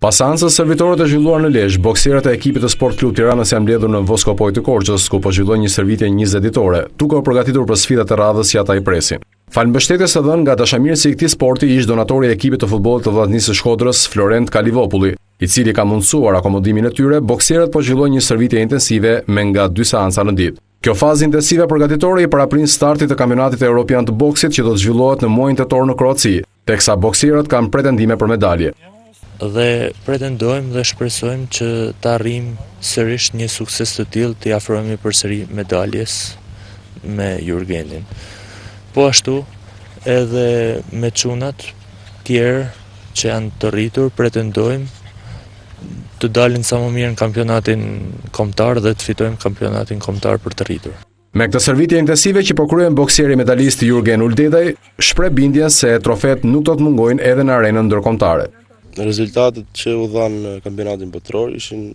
Pas seancës servitorët e zhvilluar në Lezhë, bokserët e ekipit të Sport Klub Tiranës janë mbledhur në Voskopoj të Korçës, ku po zhvillojnë një stërvitje 20 ditore, duke u përgatitur për sfidat e radhës që ata i presin. Falëmbështetjes së dhënë nga dashamirësi i këtij sporti ish donatori i ekipit të futbollit të Vllaznisë së Shkodrës, Florent Kalivopulli, i cili ka mundsuar akomodimin e tyre. Bokserët po zhvillojnë një stërvitje intensive me nga 2 seanca në ditë. Kjo fazë intensive përgatitore i paraprin startit të kampionatit evropian të boksit që do të zhvillohet në muajin tetor në Kroaci, teksa bokserët kanë pretendime për medalje. Dhe pretendojmë dhe shpresojmë që të arrijmë sërish një sukses të tillë, të afrohemi përsëri medaljes me Jurgenin. Po ashtu edhe me çunat tjerë që janë të rritur, pretendojmë të dalin sa më mirë në kampionatin kombëtar dhe të fitojmë kampionatin kombëtar për të rritur. Me këtë stërvitje intensive që po kryen bokseri medalist Jurgen Uldedaj, shpreh bindjen se trofet nuk do të mungojnë edhe në arenën ndërkombëtare. Rezultatet që u dhanë kampionatin botror ishin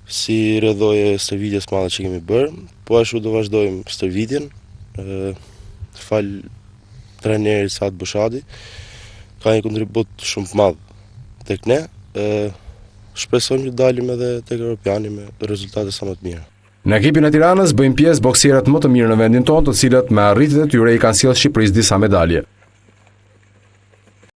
si rrëdhoje stërvitjes madhe që kemi bërë, po ashtu do vazhdojmë stërvitjen. Fal trajnerit Saad Bushadi, ka një kontribut shumë të madh tek ne. Shpresojmë që dalim edhe tek Europiani me rezultate sa më të mira. Në ekipin e Tiranës bëjnë pjesë bokserët më të mirë në vendin tonë, të cilët me arritjet e tyre i kanë sjellë Shqipërisë disa medalje.